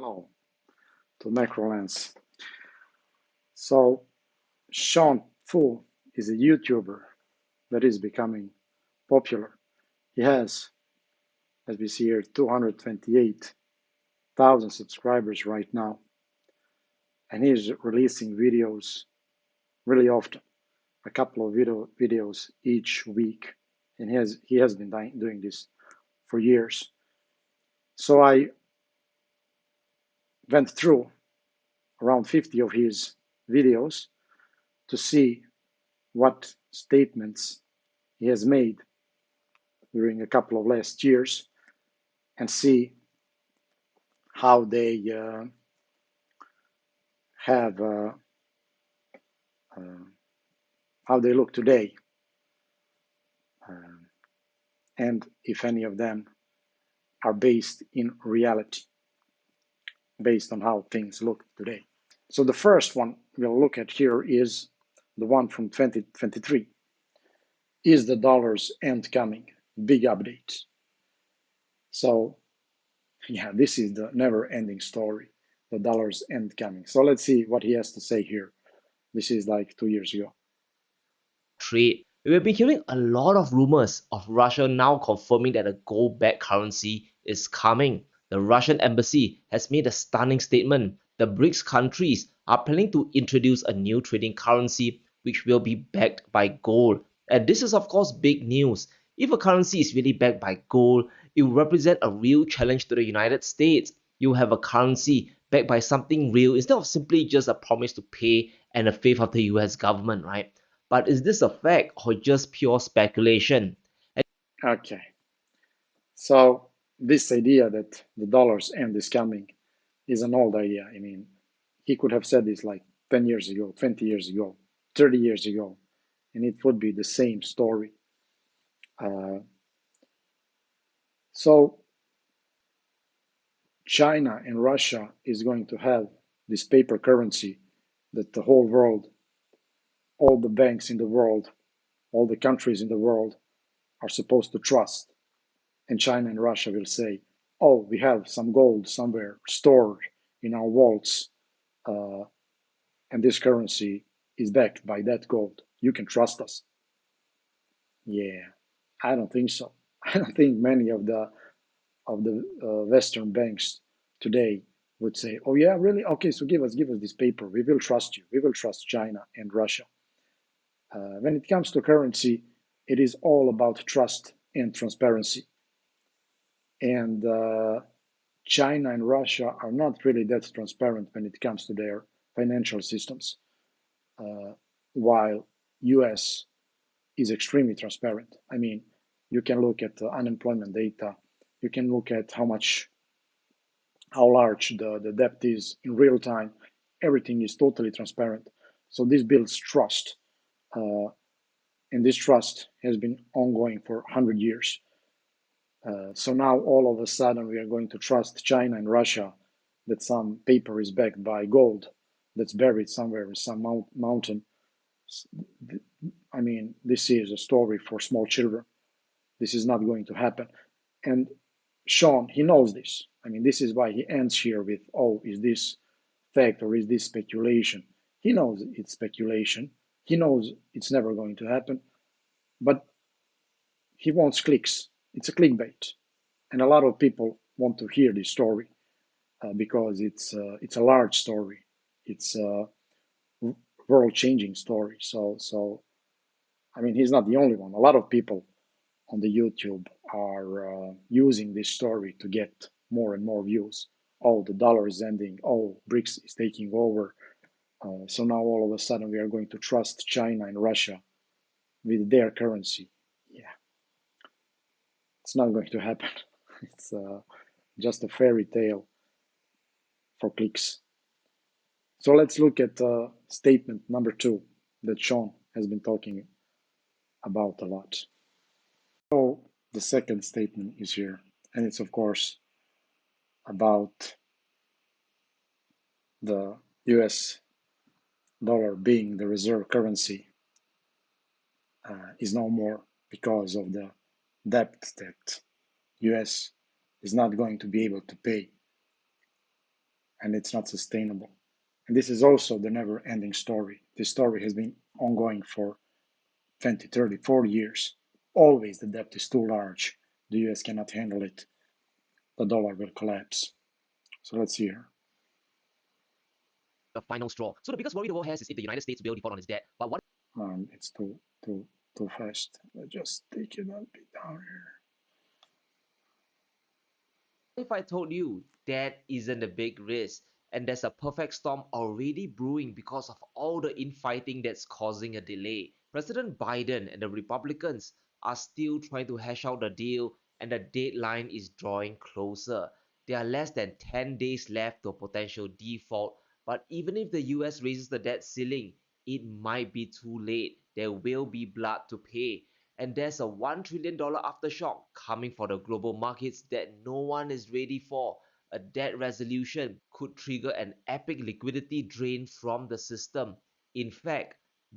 Hello to Macrolens. So Sean Fu is a YouTuber that is becoming popular. He has, as we see here, 228,000 subscribers right now, and he's releasing videos really often, a couple of videos each week, and he has been doing this for years. So I went through around 50 of his videos to see what statements he has made during a couple of last years and see how they have uh, how they look today, and if any of them are based in reality, based on how things look today. So the first one we'll look at here is the one from 2023. Is the dollar's end coming? Big update. So yeah, this is the never-ending story, the dollar's end coming. So let's see what he has to say here. This is like 2 years ago. Trade. We've been hearing a lot of rumors of Russia now confirming that a gold-backed currency is coming. The Russian embassy has made a stunning statement. The BRICS countries are planning to introduce a new trading currency which will be backed by gold. And this is, of course, big news. If a currency is really backed by gold, it will represent a real challenge to the United States. You have a currency backed by something real instead of simply just a promise to pay and a faith of the US government, right? But is this a fact or just pure speculation? Okay, so this idea that the dollar's end is coming is an old idea. I mean, he could have said this like 10 years ago, 20 years ago, 30 years ago, and it would be the same story. Uh, so China and Russia is going to have this paper currency that the whole world, all the banks in the world, all the countries in the world are supposed to trust. And China and Russia will say, oh, we have some gold somewhere stored in our vaults, uh, and this currency is backed by that gold. You can trust us. Yeah, I don't think so. I don't think many of the Western banks today would say, "Oh yeah, really? Okay, so give us this paper. We will trust you. We will trust China and Russia." When it comes to currency, it is all about trust and transparency. And China and Russia are not really that transparent when it comes to their financial systems, uh, while US is extremely transparent. I mean, you can look at the unemployment data, you can look at how large the debt is in real time. Everything is totally transparent. So this builds trust, uh, and this trust has been ongoing for 100 years. So now all of a sudden we are going to trust China and Russia that some paper is backed by gold that's buried somewhere in some mountain. I mean, this is a story for small children. This is not going to happen. And Sean, he knows this. I mean, this is why he ends here with, oh, is this fact or is this speculation? He knows it's speculation. He knows it's never going to happen, but he wants clicks. It's a clickbait. And a lot of people want to hear this story because it's a large story. It's a world-changing story. So I mean, he's not the only one. A lot of people on the YouTube are using this story to get more and more views. Oh, the dollar is ending. Oh, BRICS is taking over. So now all of a sudden we are going to trust China and Russia with their currency. Yeah, it's not going to happen. It's just a fairy tale for clicks. So let's look at statement number 2 that Sean has been talking about a lot. So the second statement is here, and it's of course about the US dollar being the reserve currency is no more because of the debt that US is not going to be able to pay. and it's not sustainable. And this is also the never ending story. This story has been ongoing for 20, 30, 40 years. Always the debt is too large. The US cannot handle it. The dollar will collapse. So let's see here. The final straw. So the biggest worry the world has is if the United States will default on its debt. But what It's too fast. Let's just take it a bit down here. if I told you that isn't a big risk and there's a perfect storm already brewing because of all the infighting that's causing a delay? President Biden and the Republicans are still trying to hash out the deal and the deadline is drawing closer. There are less than 10 days left to a potential default, but even if the US raises the debt ceiling, it might be too late. There will be blood to pay. And there's a $1 trillion aftershock coming for the global markets that no one is ready for. A debt resolution could trigger an epic liquidity drain from the system. In fact,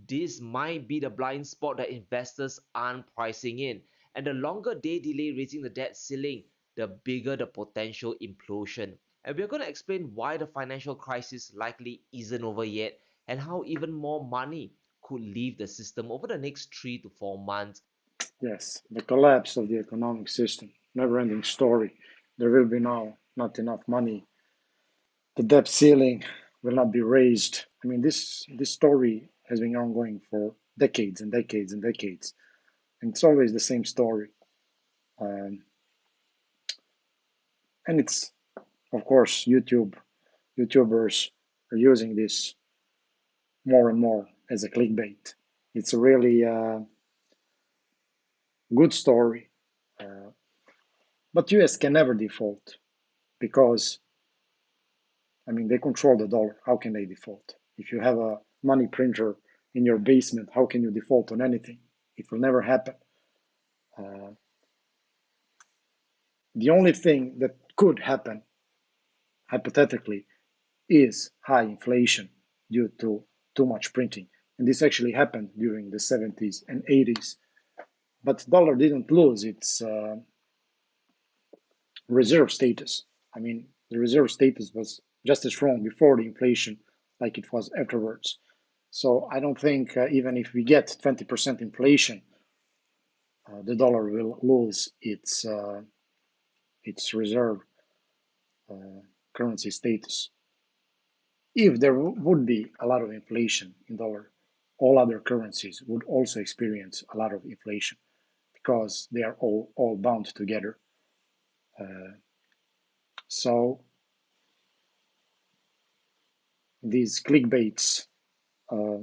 this might be the blind spot that investors aren't pricing in. And the longer they delay raising the debt ceiling, the bigger the potential implosion. And we're going to explain why the financial crisis likely isn't over yet and how even more money could leave the system over the next 3 to 4 months. Yes, the collapse of the economic system. Never ending story. There will be now not enough money. The debt ceiling will not be raised. I mean, this story has been ongoing for decades and decades and decades, and it's always the same story. Um, and it's of course YouTubers are using this more and more as a clickbait. It's a really good story, uh, but US can never default because I mean they control the dollar. How can they default? If you have a money printer in your basement, how can you default on anything? It will never happen. Uh, the only thing that could happen, hypothetically, is high inflation due to too much printing. And this actually happened during the 70s and 80s. But dollar didn't lose its reserve status. I mean, the reserve status was just as strong before the inflation like it was afterwards. So I don't think even if we get 20% inflation, the dollar will lose its reserve uh, currency status. If there would be a lot of inflation in dollar, all other currencies would also experience a lot of inflation because they are all bound together. Uh, so these clickbaits uh,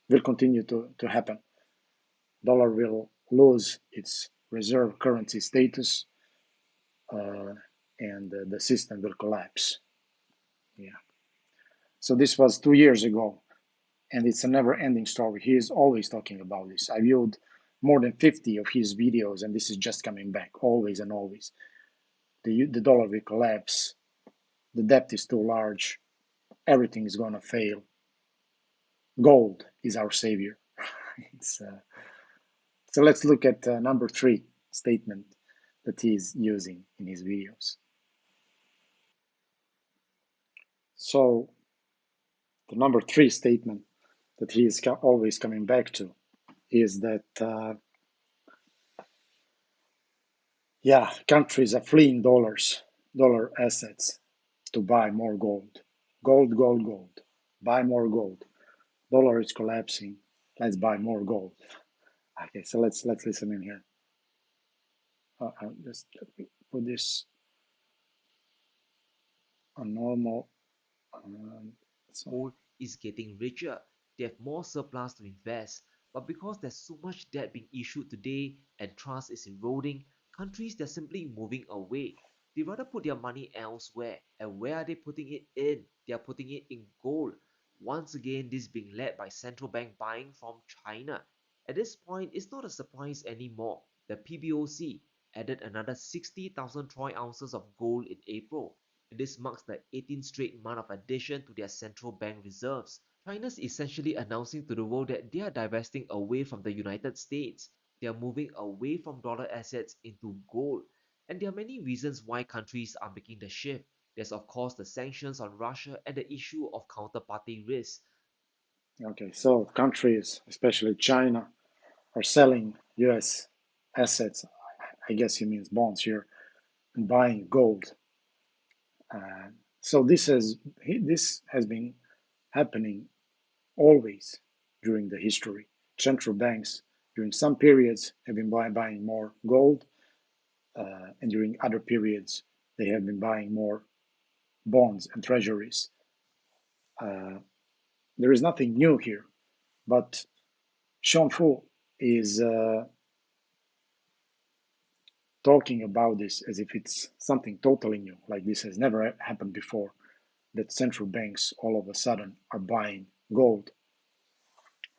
will continue to happen. Dollar will lose its reserve currency status, uh, and the system will collapse. Yeah. So this was 2 years ago, and it's a never-ending story. He is always talking about this. I viewed more than 50 of his videos, and this is just coming back, always and always. The dollar will collapse. The debt is too large. Everything is gonna fail. Gold is our savior. it's So let's look at number three statement that he is using in his videos. So the number three statement that he is always coming back to is that yeah, countries are fleeing dollar assets to buy more gold. Gold, gold, gold. Buy more gold. Dollar is collapsing. Let's buy more gold. Okay, so let's listen in here. Just let me put this on normal. Um, so Gold is getting richer. They have more surplus to invest. But because there's so much debt being issued today and trust is eroding, countries they're simply moving away. They rather put their money elsewhere. And where are they putting it in? They are putting it in gold. Once again, this is being led by central bank buying from China. At this point, it's not a surprise anymore. The PBOC added another 60,000 troy ounces of gold in April. This marks the 18th straight month of addition to their central bank reserves. China's essentially announcing to the world that they are divesting away from the United States. They are moving away from dollar assets into gold. And there are many reasons why countries are making the shift. There's, of course, the sanctions on Russia and the issue of counterparty risk. Okay, so countries, especially China, are selling US assets. I guess he means bonds here, and buying gold. Uh, so this has been happening always during the history. Central banks during some periods have been buying more gold, and during other periods they have been buying more bonds and treasuries. Uh, there is nothing new here, but Sean Fu is talking about this as if it's something totally new, like this has never happened before, that central banks all of a sudden are buying gold.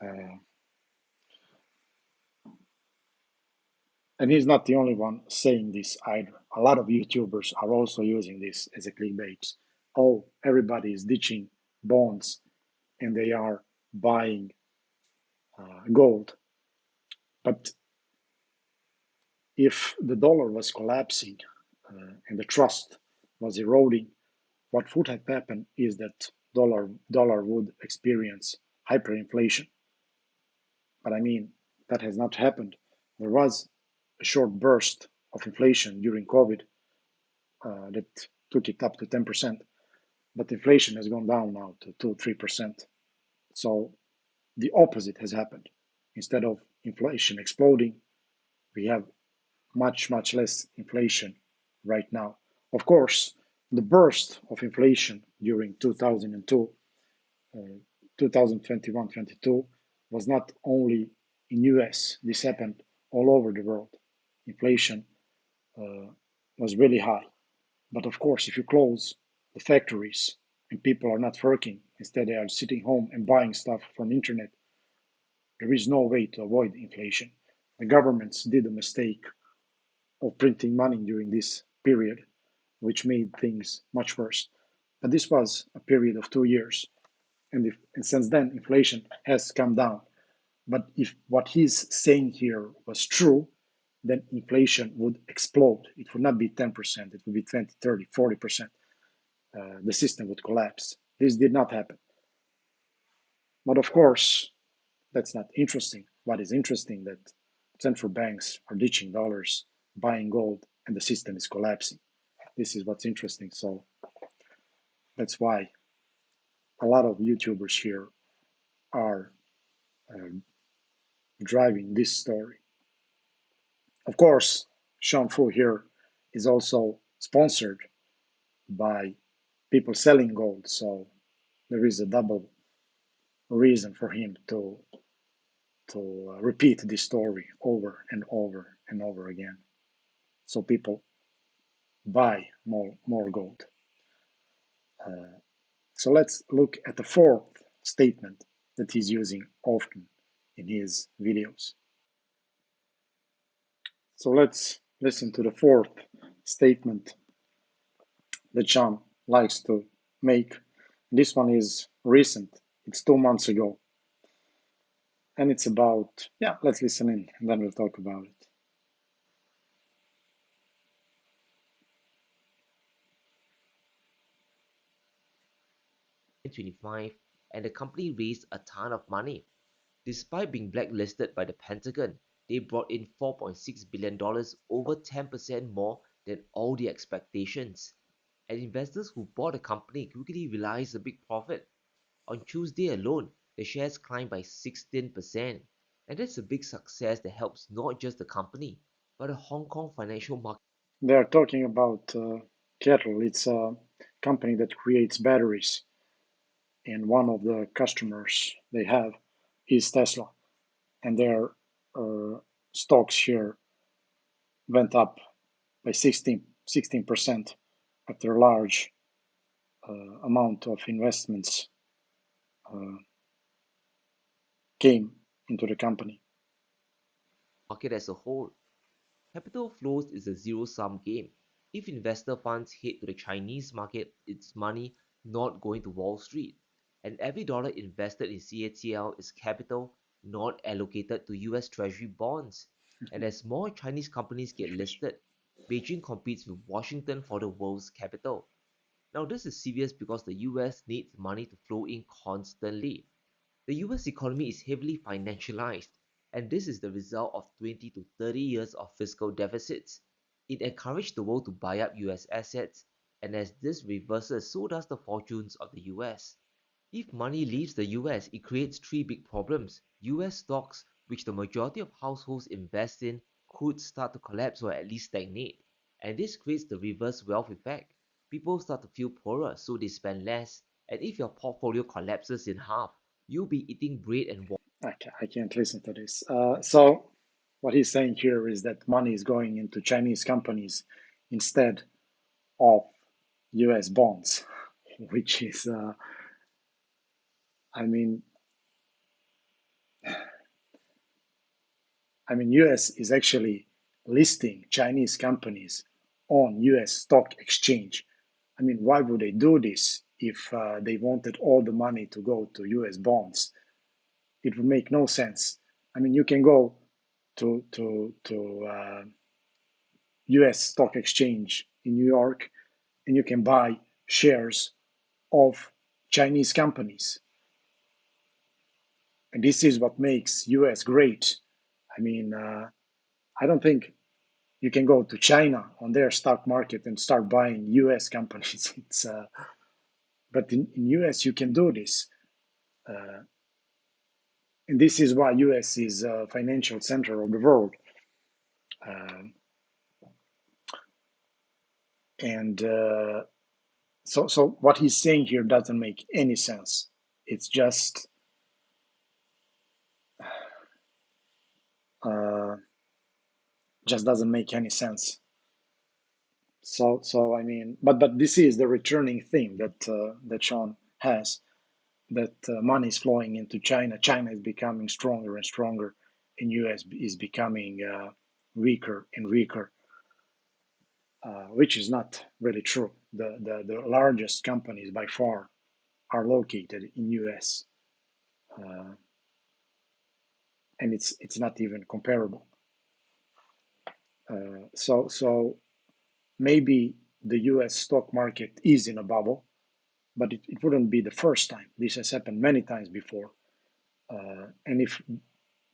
Uh, and he's not the only one saying this either. A lot of YouTubers are also using this as a clickbait. Oh, everybody is ditching bonds and they are buying gold. But if the dollar was collapsing and the trust was eroding, what would have happened is that dollar would experience hyperinflation. But I mean, that has not happened. There was a short burst of inflation during COVID that took it up to 10%, but inflation has gone down now to 2-3%. So the opposite has happened. Instead of inflation exploding, we have much less inflation right now. Of course, the burst of inflation during 2002, 2021-22 was not only in US. This happened all over the world. Inflation uh, was really high. But of course, if you close the factories and people are not working, instead they are sitting home and buying stuff from the internet, there is no way to avoid inflation. The governments did a mistake of printing money during this period, which made things much worse. But this was a period of 2 years, and since then inflation has come down. But if what he's saying here was true, then inflation would explode. It would not be 10%, it would be 20, 30, 40%. The system would collapse. This did not happen. But of course, that's not interesting. What is interesting that central banks are ditching dollars, buying gold, and the system is collapsing. This is what's interesting. So that's why a lot of YouTubers here are uh, driving this story. Of course, Sean Fu here is also sponsored by people selling gold, so there is a double reason for him to repeat this story over and over and over again, so people buy more gold. So let's look at the fourth statement that he's using often in his videos. So let's listen to the fourth statement that Sean likes to make. This one is recent, it's 2 months ago, and it's about, yeah, let's listen in and then we'll talk about it. 2025, and the company raised a ton of money. Despite being blacklisted by the Pentagon, they brought in $4.6 billion, over 10% more than all the expectations. And investors who bought the company quickly realized the big profit. On Tuesday alone, the shares climbed by 16%. And that's a big success that helps not just the company, but the Hong Kong financial market. They are talking about Kettle. It's a company that creates batteries, and one of the customers they have is Tesla, and their uh, stocks here went up by 16% after a large amount of investments uh, came into the company. As a whole. Capital flows is a zero-sum game. If investor funds head to the Chinese market, it's money not going to Wall Street. And every dollar invested in CATL is capital not allocated to US Treasury bonds. And as more Chinese companies get listed, Beijing competes with Washington for the world's capital. Now, this is serious because the US needs money to flow in constantly. The US economy is heavily financialized, and this is the result of 20 to 30 years of fiscal deficits. It encouraged the world to buy up US assets, and as this reverses, so does the fortunes of the US. If money leaves the US, it creates three big problems. US stocks, which the majority of households invest in, could start to collapse or at least stagnate. And this creates the reverse wealth effect. People start to feel poorer, so they spend less. And if your portfolio collapses in half, you'll be eating bread and water. I can't listen to this. So what he's saying here is that money is going into Chinese companies instead of US bonds, which is, I mean, US is actually listing Chinese companies on US stock exchange. I mean, why would they do this if they wanted all the money to go to US bonds? It would make no sense. I mean, you can go to US stock exchange in New York and you can buy shares of Chinese companies. And this is what makes US great. I mean, I don't think you can go to China on their stock market and start buying US companies. But in US you can do this. Uh, and this is why US is a financial center of the world. Um, and so what he's saying here doesn't make any sense. It's uh, just doesn't make any sense. So I mean, but this is the returning theme that Sean has, that money is flowing into China. China is becoming stronger and stronger, and US is becoming weaker and weaker, which is not really true. The largest companies by far are located in US, uh, and it's not even comparable. So maybe the US stock market is in a bubble, but it wouldn't be the first time. This has happened many times before. And if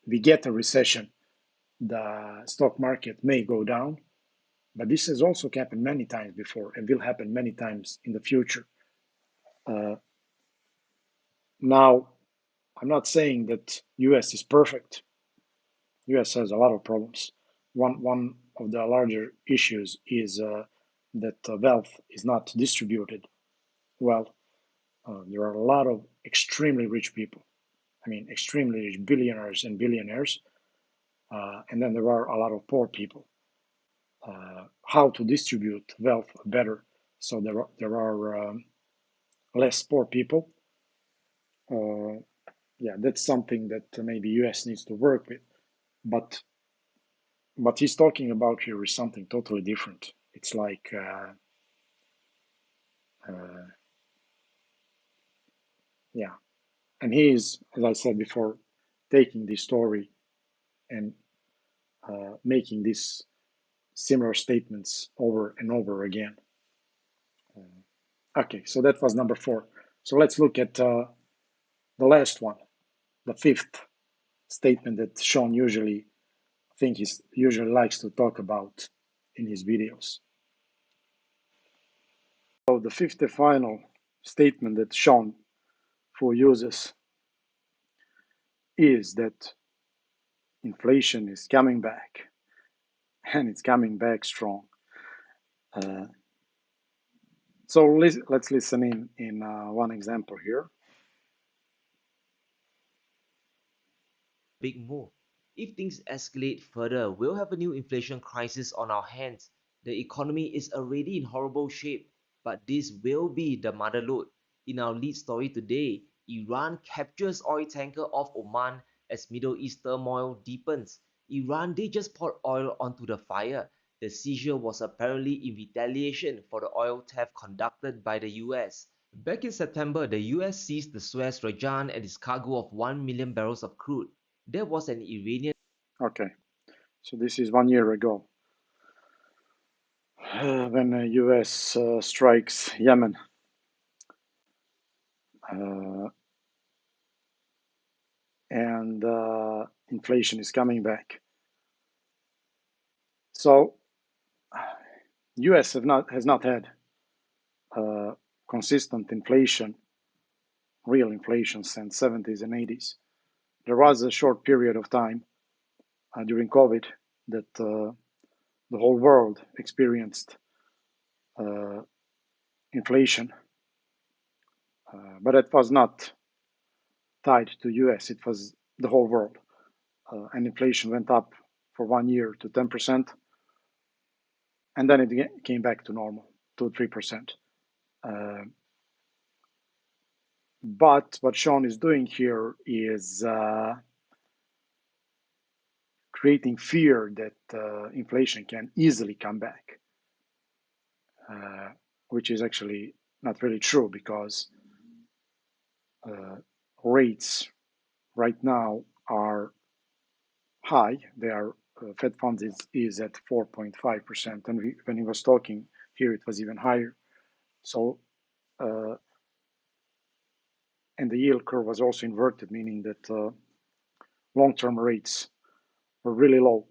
we get a recession, the stock market may go down, but this has also happened many times before and will happen many times in the future. Uh, Now, I'm not saying that US is perfect. US has a lot of problems. One of the larger issues is that wealth is not distributed well. There are a lot of extremely rich people. I mean, extremely rich billionaires and billionaires, and then there are a lot of poor people. How to distribute wealth better so there are less poor people? Uh, yeah, that's something that maybe US needs to work with. But what he's talking about here is something totally different. It's like, uh, yeah, and he is, as I said before, taking this story and making these similar statements over and over again. Okay, so that was number four. So let's look at the last one, the fifth statement that Sean usually likes to talk about in his videos. So the fifth and final statement that Sean Fu uses is that inflation is coming back, and it's coming back strong. Uh, so let's listen in one example here. Big move. If things escalate further, we'll have a new inflation crisis on our hands. The economy is already in horrible shape, but this will be the mother lode. In our lead story today, Iran captures oil tanker off Oman as Middle East turmoil deepens. Iran, they just poured oil onto the fire. The seizure was apparently in retaliation for the oil theft conducted by the US. Back in September, the US seized the Suez Rajan and its cargo of 1 million barrels of crude. There was an Iranian Okay, so this is 1 year ago when the US strikes Yemen. and inflation is coming back. So US has not had consistent inflation, real inflation, since 70s and 80s. There was a short period of time during COVID that the whole world experienced inflation, but it was not tied to US. It was the whole world, and inflation went up for 1 year to 10%, and then it came back to normal, to 3%. But what Sean is doing here is creating fear that inflation can easily come back, which is actually not really true, because rates right now are high. They are Fed funds is at 4.5%, and when he was talking here, it was even higher. So, and the yield curve was also inverted, meaning that long-term rates were really low,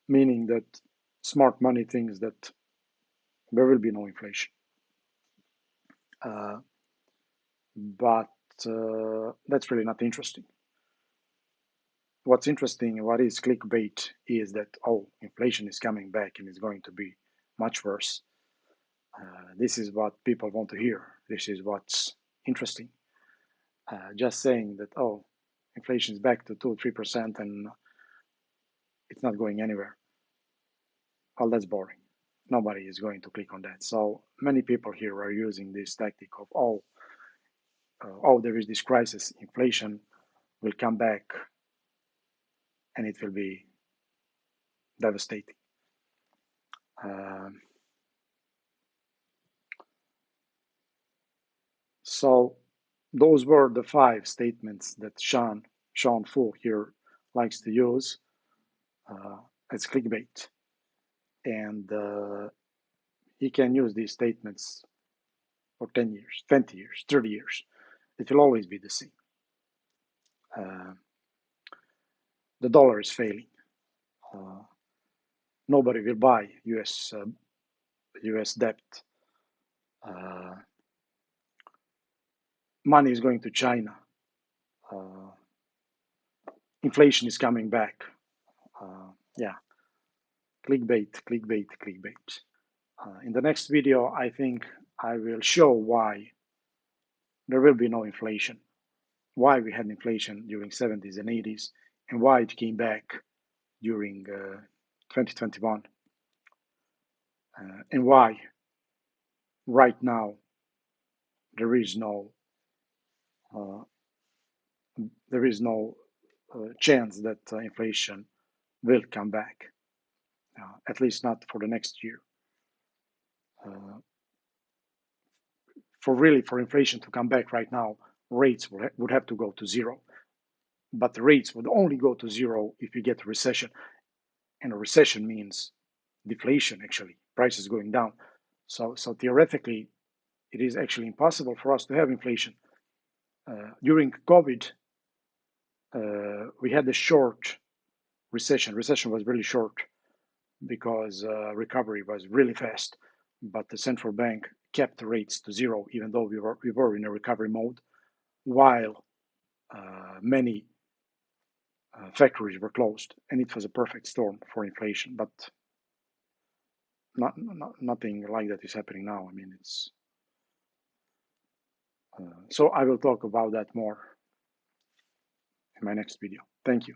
meaning that smart money thinks that there will be no inflation. But that's really not interesting. What's interesting, what is clickbait, is that, oh, inflation is coming back and it's going to be much worse. This is what people want to hear. This is what's interesting. Just saying that, oh, inflation is back to 2-3% and it's not going anywhere. Well, that's boring. Nobody is going to click on that. So many people here are using this tactic of, oh, there is this crisis, inflation will come back and it will be devastating. So those were the 5 statements that Sean Fu here likes to use as clickbait. And he can use these statements for 10 years, 20 years, 30 years. It will always be the same. The dollar is failing. Nobody will buy US debt. Money is going to China. Inflation is coming back. Yeah, clickbait. In the next video, I think I will show why there will be no inflation, why we had inflation during 70s and 80s, and why it came back during 2021, and why right now there is no chance that inflation will come back, at least not for the next year. For inflation to come back right now, rates would have to go to zero. But the rates would only go to zero if you get a recession. And a recession means deflation, actually, prices going down. So theoretically, it is actually impossible for us to have inflation. During COVID, we had a short recession. Recession was really short because recovery was really fast. But the central bank kept the rates to zero, even though we were in a recovery mode, while many factories were closed, and it was a perfect storm for inflation. But nothing like that is happening now. I mean, it's so I will talk about that more in my next video. Thank you.